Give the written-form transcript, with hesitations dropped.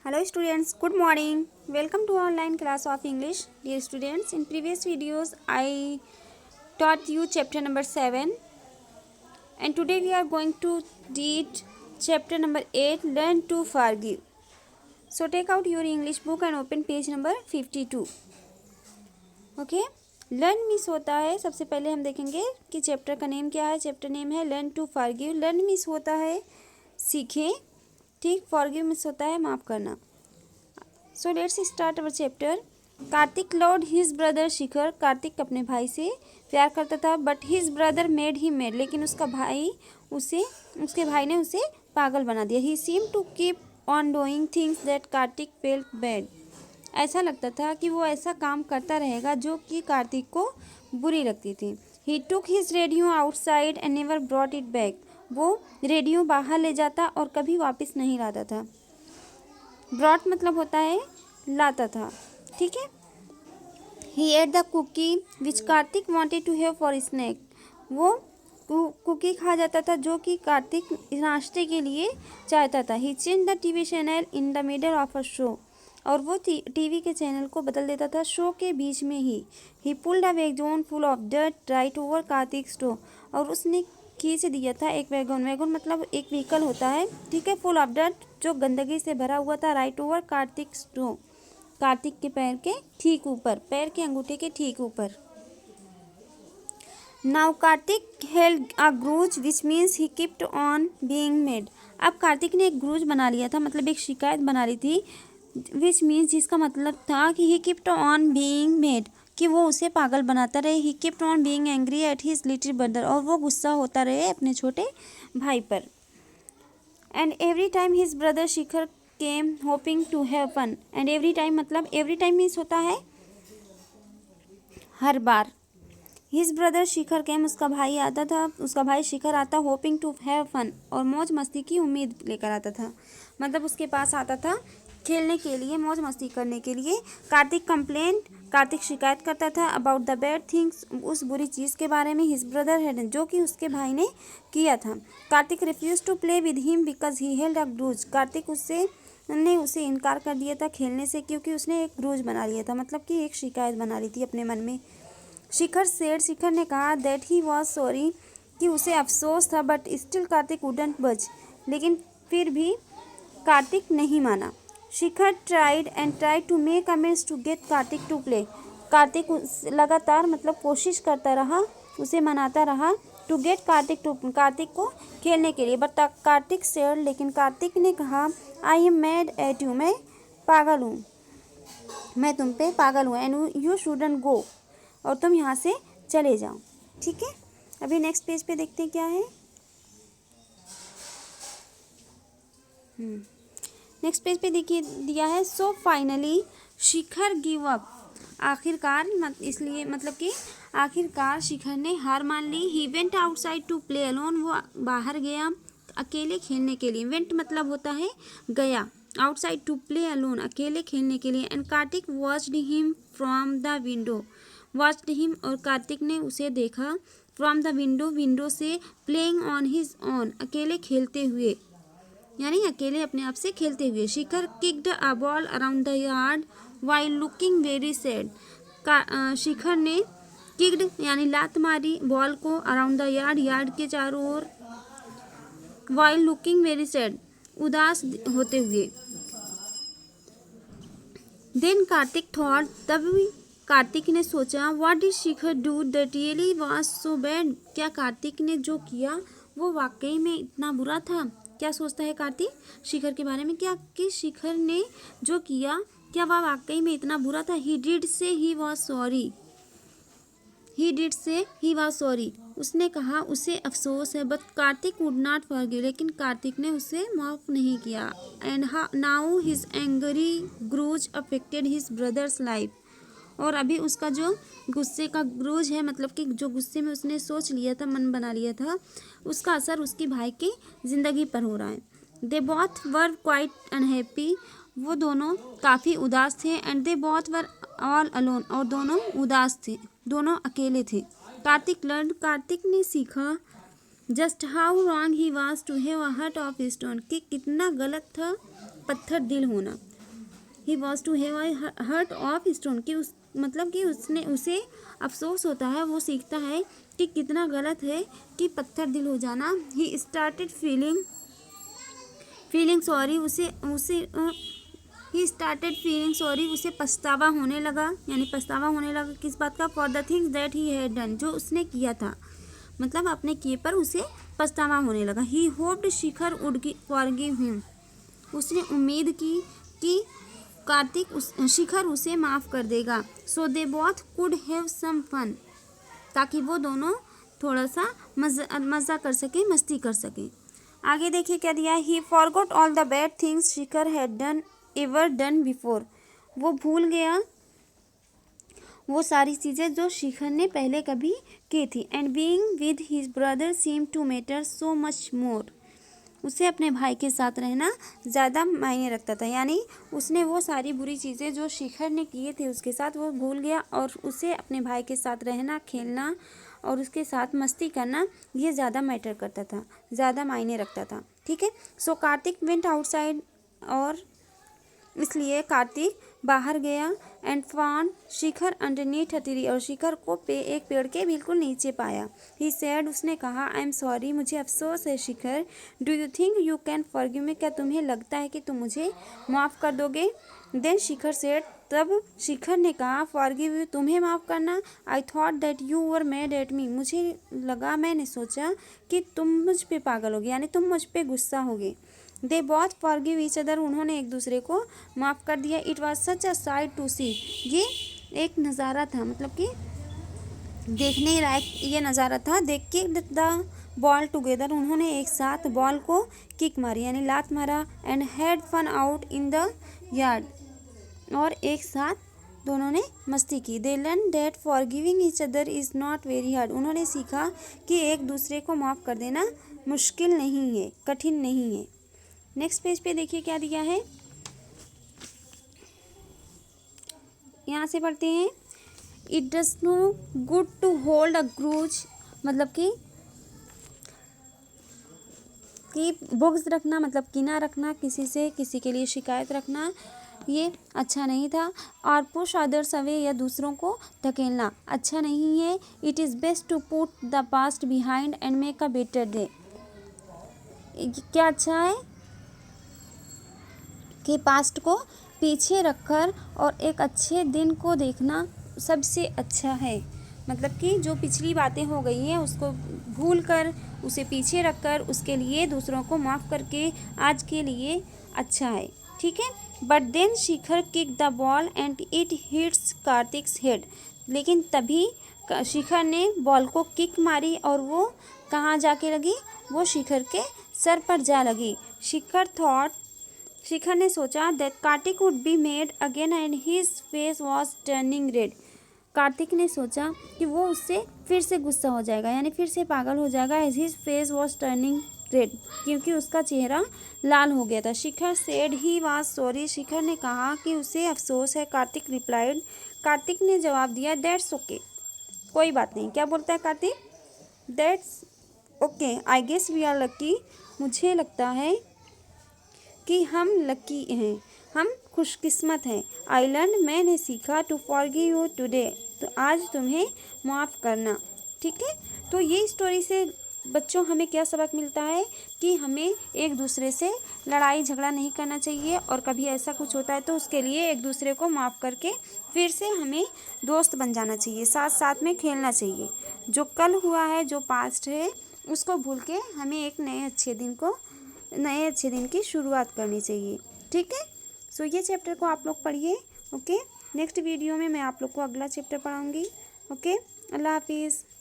Hello students, good morning. Welcome to online class of English. Dear students, in previous videos I taught you chapter number 7 and today we are going to read chapter number 8, Learn to Forgive. So take out your English book and open page number 52. Okay? Learn मिस होता है, सबसे पहले हम देखेंगे कि chapter का name क्या है. चैप्टर नेम है लर्न टू फॉरगिव. लर्न मिस होता है सीखें, ठीक. फॉरगिव मिस होता है माफ़ करना. So let's start our chapter. Kartik loved his brother Shikhar. Kartik अपने भाई से प्यार करता था, but his brother made he mad. लेकिन उसके भाई ने उसे पागल बना दिया. He seem to keep on doing things that Kartik felt bad. ऐसा लगता था कि वो ऐसा काम करता रहेगा जो कि कार्तिक को बुरी लगती थी. He took his radio outside and never brought it back. वो रेडियो बाहर ले जाता और कभी वापस नहीं लाता था. ब्रॉट मतलब होता है लाता था, ठीक है. He ate the cookie which Kartik wanted to have for snack. वो कुकी खा जाता था जो कि कार्तिक नाश्ते के लिए चाहता था. He change the TV channel in the middle of a show. और वो टीवी के चैनल को बदल देता था शो के बीच में ही. He pulled a wagon full of dirt right over Kartik stove. और उसने खींच दिया था एक वैगन मतलब एक व्हीकल होता है, ठीक है, फुल ऑफ डर्ट जो गंदगी से भरा हुआ था, right over Kartik stove. Kartik के पैर के ठीक ऊपर, पैर के अंगूठे के ठीक ऊपर. Now Kartik held a grudge which means he kept on being mad. अब कार्तिक ने एक ग्रूज बना लिया था, मतलब एक शिकायत बना ली थी, विच मीन्स जिसका मतलब था कि he kept on being mad, कि वो उसे पागल बनाता रहे. He kept on being angry at his little brother. और वो गुस्सा होता रहे अपने छोटे भाई पर. And every time his brother Shikhar came hoping to have fun. And every time मतलब एवरी टाइम मीन्स होता है हर बार. हिज ब्रदर शिखर केम उसका भाई आता था, उसका भाई शिखर आता होपिंग टू हैव फन और मौज मस्ती की उम्मीद लेकर आता था. मतलब उसके पास आता था खेलने के लिए, मौज मस्ती करने के लिए. कार्तिक कंप्लेंट, कार्तिक शिकायत करता था अबाउट द बैड थिंग्स, उस बुरी चीज़ के बारे में, हिज ब्रदर हैड जो कि उसके भाई ने किया था. Kartik refuse to play with him because he held a grudge. Kartik ने उसे इनकार कर दिया था खेलने से क्योंकि उसने एक ग्रूज बना लिया था, मतलब कि एक शिकायत बना ली थी अपने मन में. शिखर ने कहा दैट ही वॉज सॉरी, कि उसे अफसोस था, बट स्टिल कार्तिक वुडंट बज. लेकिन फिर भी कार्तिक नहीं माना. Shikhar tried to make amends to get Kartik to play. Kartik लगातार मतलब कोशिश करता रहा, उसे मनाता रहा, टू गेट कार्तिक को खेलने के लिए. बट कार्तिक सेड, लेकिन कार्तिक ने कहा I am mad at you, मैं पागल हूँ, मैं तुम पे पागल हूँ. एंड यू शुडंट गो, और तुम यहाँ से चले जाओ, ठीक है. अभी नेक्स्ट पेज पे देखते हैं क्या है. नेक्स्ट पेज पे देखिए दिया है so finally Shikhar give up. आखिरकार इसलिए मतलब कि आखिरकार शिखर ने हार मान ली. He went outside to play alone. वो बाहर गया अकेले खेलने के लिए. वेंट मतलब होता है गया, आउटसाइड टू प्ले अलोन अकेले खेलने के लिए. And Kartik watched him from the window. Watched him और कार्तिक ने उसे देखा फ्रॉम द विंडो से. प्लेइंग ऑन हिज ओन अकेले खेलते हुए, यानी अकेले अपने आप से खेलते हुए. Shikhar kicked a ball around the yard while looking very sad. Shikhar ने किक्ड यानी लात मारी बॉल को अराउंड द यार्ड के चारों ओर, वाइल लुकिंग वेरी सैड उदास होते हुए. देन कार्तिक थॉट, तभी कार्तिक ने सोचा what did Shikhar do that really was so bad. क्या कार्तिक ने जो किया वो वाकई में इतना बुरा था. क्या सोचता है कार्तिक शिखर के बारे में, क्या कि शिखर ने जो किया क्या वह वाकई में इतना बुरा था. ही डिड से ही वॉज सॉरी. उसने कहा उसे अफसोस है. But Kartik would not forgive. लेकिन कार्तिक ने उसे माफ़ नहीं किया. And now his angry grudge affected his brother's life. और अभी उसका जो गुस्से का ग्रूज है, मतलब कि जो गुस्से में उसने सोच लिया था, मन बना लिया था, उसका असर उसके भाई की ज़िंदगी पर हो रहा है. They both were quite unhappy. वो दोनों काफ़ी उदास थे. And they both were all alone. और दोनों उदास थे, दोनों अकेले थे. कार्तिक ने सीखा just how wrong he was to have a heart of stone, कि कितना गलत था पत्थर दिल होना. He was to have a heart of stone, कि उस मतलब कि उसे अफसोस होता है, वो सीखता है कि कितना गलत है कि पत्थर दिल हो जाना। He started feeling sorry, he started feeling sorry, उसे पछतावा होने लगा, यानी पछतावा होने लगा किस बात का? For the things that he had done, जो उसने किया था, मतलब अपने किए पर उसे पछतावा होने लगा। He hoped Shikhar would forgive him, उसने उम्मीद की कि शिखर उसे माफ़ कर देगा। So they both could have some fun, ताकि वो दोनों थोड़ा सा मज़ा कर सके, मस्ती कर सके। आगे देखिए क्या दिया है। ही forgot all the bad things Shikhar had ever done before, वो भूल गया वो सारी चीज़ें जो शिखर ने पहले कभी की थी। And being with his brother seem to matter so much more, उसे अपने भाई के साथ रहना ज़्यादा मायने रखता था, यानी उसने वो सारी बुरी चीज़ें जो शिखर ने किए थे उसके साथ वो भूल गया, और उसे अपने भाई के साथ रहना, खेलना और उसके साथ मस्ती करना ये ज़्यादा मैटर करता था, ज़्यादा मायने रखता था। ठीक है। सो कार्तिक वेंट आउटसाइड, और इसलिए कार्तिक बाहर गया। And found Shikhar underneath a tree, और शिखर को एक पेड़ के बिल्कुल नीचे पाया। ही सेड, उसने कहा, आई एम सॉरी, मुझे अफसोस है Shikhar. Do you think you can forgive me, क्या तुम्हें लगता है कि तुम मुझे माफ़ कर दोगे? देन शिखर सेड, तब शिखर ने कहा, फॉरगिव यू, तुम्हें माफ़ करना? I thought that you were mad at me, मुझे लगा, मैंने सोचा कि तुम मुझ पे पागल होगे, यानी तुम मुझ पे गुस्सा होगे। They both forgive each other, उन्होंने एक दूसरे को माफ़ कर दिया। It was such a sight to see, ये एक नज़ारा था, मतलब कि देखने लायक ये नज़ारा था। दे किक्ड द बॉल टुगेदर, उन्होंने एक साथ बॉल को किक मारी, यानी लात मारा। And had fun out in the yard, और एक साथ दोनों ने मस्ती की। They learn that forgiving each other is not very hard, उन्होंने सीखा कि एक दूसरे को माफ़ कर देना मुश्किल नहीं है, कठिन नहीं है। नेक्स्ट पेज पे देखिए क्या दिया है, यहाँ से पढ़ते हैं। It does no good to hold a grudge, मतलब कि बुग्ज रखना, मतलब किना रखना, किसी से किसी के लिए शिकायत रखना, ये अच्छा नहीं था। और पुश अदर्स अवे, या दूसरों को धकेलना अच्छा नहीं है। It is best to put the past behind and make a better day, क्या अच्छा है कि पास्ट को पीछे रखकर और एक अच्छे दिन को देखना सबसे अच्छा है, मतलब कि जो पिछली बातें हो गई हैं उसको भूल कर, उसे पीछे रखकर, उसके लिए दूसरों को माफ़ करके आज के लिए अच्छा है। ठीक है। But then Shikhar kick the ball and it hits Kartik's head, लेकिन तभी शिखर ने बॉल को किक मारी और वो कहाँ जाके लगी? वो शिखर के सर पर जा लगी। शिखर ने सोचा that Kartik would be made again and his face was turning red, Kartik ने सोचा कि वो उससे फिर से गुस्सा हो जाएगा, यानी फिर से पागल हो जाएगा। As his face was turning red, क्योंकि उसका चेहरा लाल हो गया था। Shikhar said he was sorry, Shikhar ने कहा कि उसे अफसोस है। कार्तिक रिप्लाइड, कार्तिक ने जवाब दिया, दैट्स ओके, कोई बात नहीं। क्या बोलता है Karthik? That's okay, I guess we are lucky, मुझे लगता है कि हम लकी हैं, हम खुशकिस्मत हैं। आई लर्न, मैंने सीखा, टू फॉरगिव यू टुडे, तो आज तुम्हें माफ़ करना। ठीक है। तो ये स्टोरी से बच्चों हमें क्या सबक मिलता है कि हमें एक दूसरे से लड़ाई झगड़ा नहीं करना चाहिए, और कभी ऐसा कुछ होता है तो उसके लिए एक दूसरे को माफ़ करके फिर से हमें दोस्त बन जाना चाहिए, साथ साथ में खेलना चाहिए। जो कल हुआ है, जो पास्ट है, उसको भूल के हमें एक नए अच्छे दिन की शुरुआत करनी चाहिए। ठीक है। सो ये चैप्टर को आप लोग पढ़िए। ओके। नेक्स्ट वीडियो में मैं आप लोग को अगला चैप्टर पढ़ाऊँगी। ओके। अल्लाह हाफिज़।